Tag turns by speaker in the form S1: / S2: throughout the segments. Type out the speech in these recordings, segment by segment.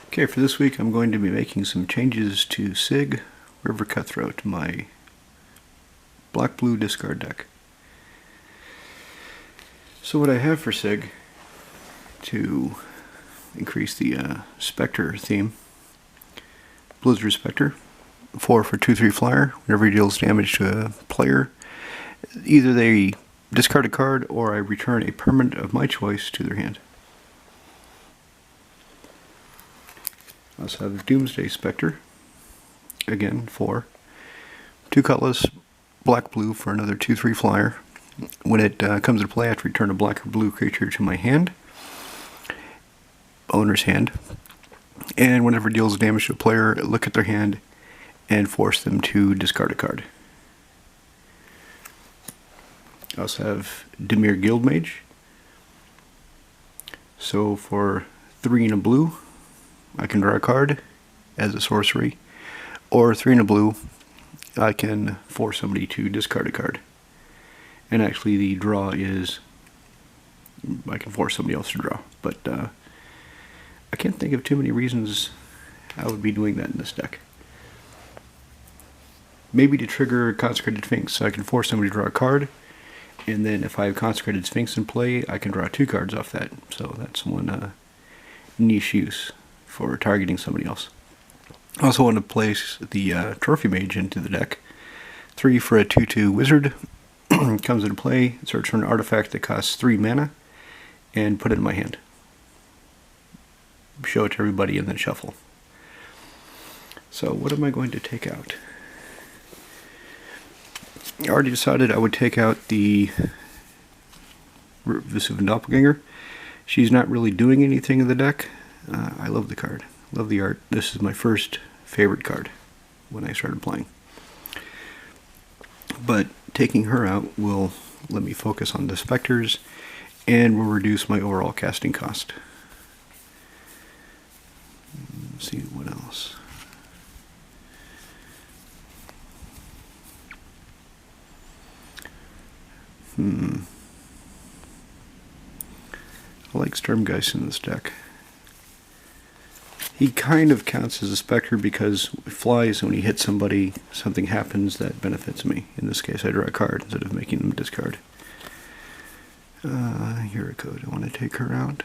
S1: Okay, for this week I'm going to be making some changes to Sygg River Cutthroat, my black-blue discard deck. So what I have for Sygg, to increase the Spectre theme, Blizzard Spectre, 4 for 2/3 flyer. Whenever he deals damage to a player, either they discard a card or I return a permanent of my choice to their hand. I also have Doomsday Spectre, again 4, 2 colorless, black-blue for another 2/3 flyer. When it comes into play, I have to return a black or blue creature to my hand, owner's hand, and whenever it deals damage to a player, look at their hand and force them to discard a card. I also have Dimir Guildmage. So for 3 and a blue, I can draw a card as a sorcery, or 3 and a blue, I can force somebody to discard a card. And actually the draw is, I can force somebody else to draw, but I can't think of too many reasons I would be doing that in this deck. Maybe to trigger Consecrated Sphinx, so I can force somebody to draw a card, and then if I have Consecrated Sphinx in play, I can draw 2 cards off that. So that's one niche use for targeting somebody else. I also want to place the Trophy Mage into the deck. 3 for a 2/2 wizard. Comes into play, search for an artifact that costs 3 mana, and put it in my hand. Show it to everybody and then shuffle. So what am I going to take out? I already decided I would take out the Vesuvian Doppelganger. She's not really doing anything in the deck. I love the card. Love the art. This is my first favorite card when I started playing. But taking her out will let me focus on the Spectres and will reduce my overall casting cost. Let's see what else. I like Sturmgeist in this deck. He kind of counts as a Spectre because it flies, and when he hits somebody, something happens that benefits me. In this case, I draw a card instead of making them discard. Here it goes. I want to take her out.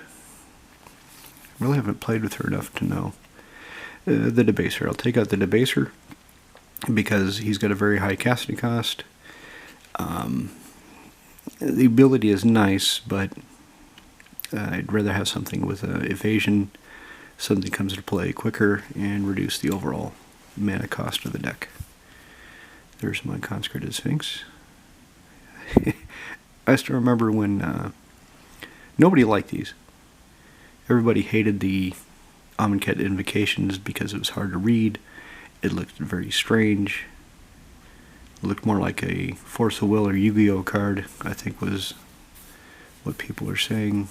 S1: I really haven't played with her enough to know. The Debaser. I'll take out the Debaser because he's got a very high casting cost. The ability is nice, but I'd rather have something with evasion. Something comes into play quicker and reduce the overall mana cost of the deck. There's my Consecrated Sphinx. I still remember when nobody liked these. Everybody hated the Amonkhet Invocations because it was hard to read. It looked very strange. It looked more like a Force of Will or Yu-Gi-Oh card, I think was what people are saying.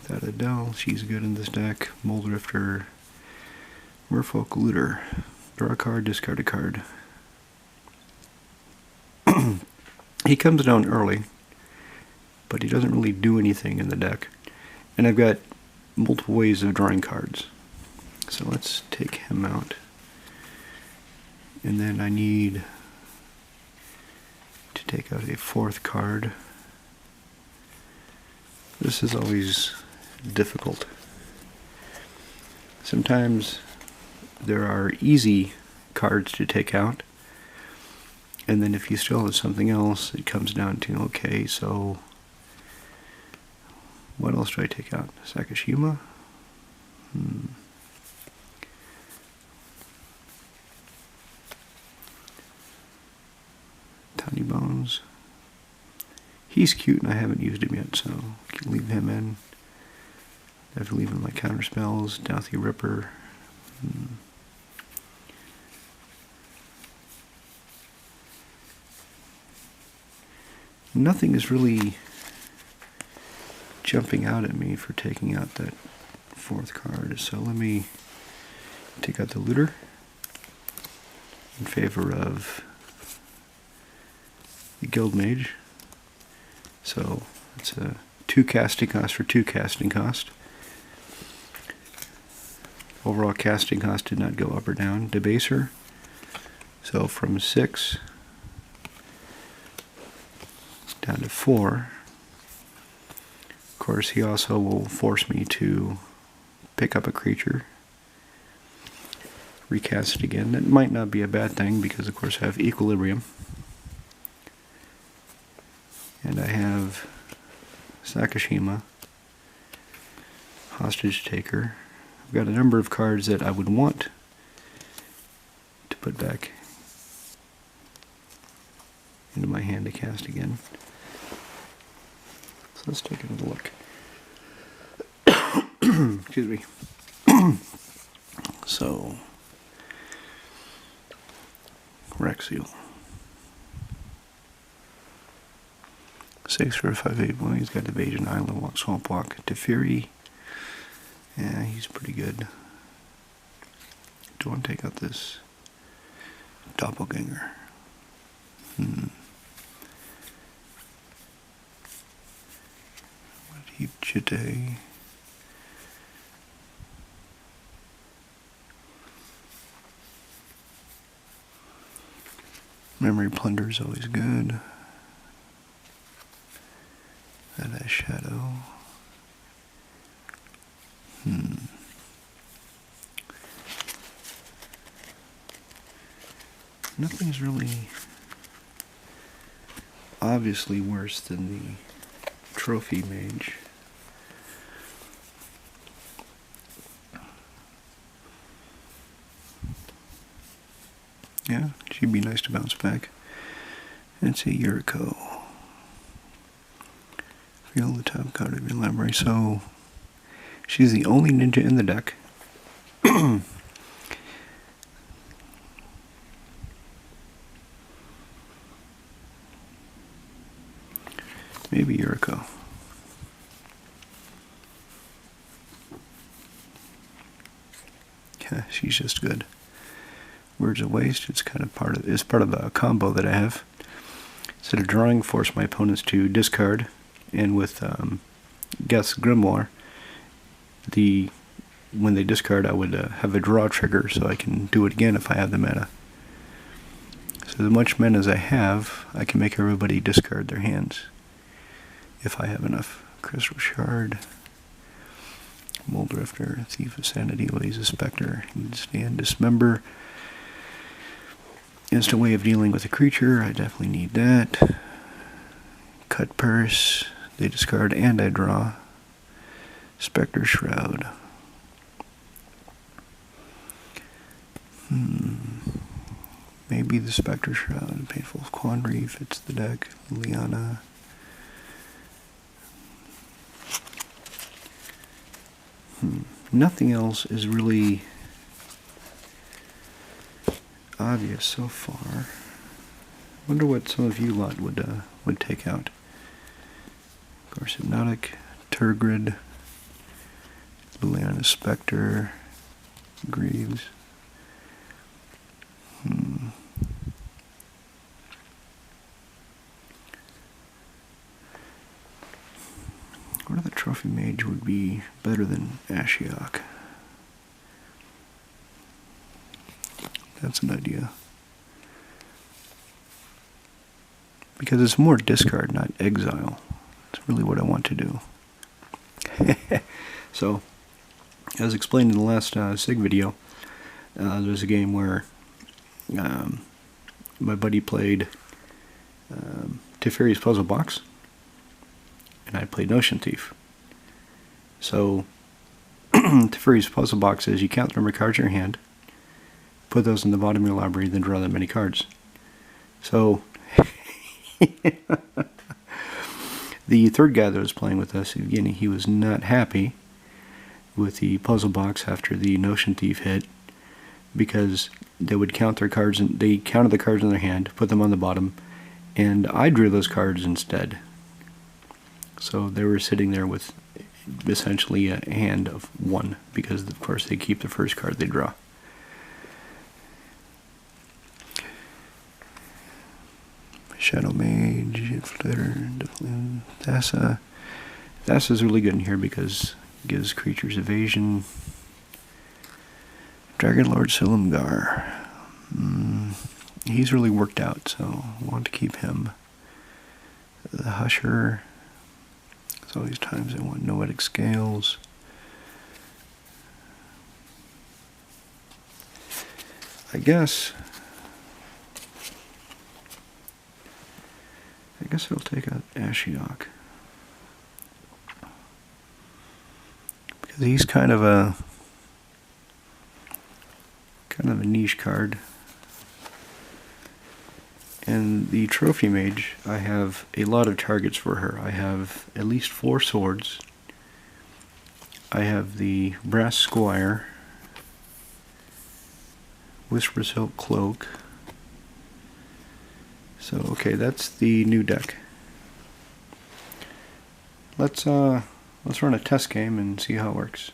S1: Adele, she's good in this deck. Moldrifter, Merfolk Looter. Draw a card, discard a card. He comes down early, but he doesn't really do anything in the deck. And I've got multiple ways of drawing cards. So let's take him out. And then I need to take out a 4th card. This is always difficult. Sometimes there are easy cards to take out, and then if you still have something else, it comes down to, okay, so what else do I take out? Sakashima? Tiny Bones. He's cute and I haven't used him yet, so I can leave him in. I have to leave in my counter spells. Douthie Ripper. Nothing is really jumping out at me for taking out that 4th card, so let me take out the Looter in favor of the Guildmage. So it's a 2 casting cost for 2 casting cost. overall casting cost did not go up or down. Debaser, so from 6 down to 4. Of course, he also will force me to pick up a creature, recast it again. That might not be a bad thing because, of course, I have Equilibrium. And I have Sakashima, Hostage Taker. I've got a number of cards that I would want to put back into my hand to cast again. So let's take another look. Excuse me. So, Rexil. 6 for a 5/8 boy. He's got Evasion, Island Walk, Swamp Walk, Teferi. Yeah, he's pretty good. Do I want to take out this Doppelganger? Heap Chite. Memory Plunder is always good. That has Shadow. Nothing's really obviously worse than the Trophy Mage. Yeah, she'd be nice to bounce back. It's a Yuriko. Feel the top card of your library. So, she's the only ninja in the deck. Maybe Yuriko. Yeah, she's just good. Words of Waste, it's kind of part of a combo that I have. Instead of drawing, force my opponents to discard, and with Guess Grimoire, when they discard, I would have a draw trigger, so I can do it again if I have the mana. So as much mana as I have, I can make everybody discard their hands if I have enough. Crystal Shard, Moldrifter, Thief of Sanity, Lazy Spectre, Stand Dismember. Instant way of dealing with a creature, I definitely need that. Cut Purse, they discard and I draw. Spectre Shroud. Maybe the Spectre Shroud, Painful Quandary fits the deck. Liana. Nothing else is really obvious so far. Wonder what some of you lot would take out. Of course, Hypnotic, Turgid, Liliana Spectre, Greaves. What other Trophy Mage would be better than Ashiok? That's an idea. Because it's more discard, not exile. That's really what I want to do. So, as explained in the last Sygg video, there's a game where my buddy played Teferi's Puzzle Box, and I played Notion Thief. So, Teferi's Puzzle Box says you count the number of cards in your hand, put those in the bottom of your library, then draw that many cards. So, the third guy that was playing with us, Evgeny, he was not happy with the puzzle box after the Notion Thief hit, because they would count their cards, and they counted the cards in their hand, put them on the bottom, and I drew those cards instead. So they were sitting there with essentially a hand of 1, because of course they keep the first card they draw. Shadow Mage, Flitter, Thassa. Thassa's really good in here because it gives creatures evasion. Dragon Lord Silumgar. He's really worked out, so I want to keep him. The Husher. So these times I want Noetic Scales. I guess it'll take out Ashiok. Because he's kind of a niche card. And the Trophy Mage, I have a lot of targets for her. I have at least 4 swords. I have the Brass Squire, Whisper's Hilt Cloak. So okay, that's the new deck. Let's run a test game and see how it works.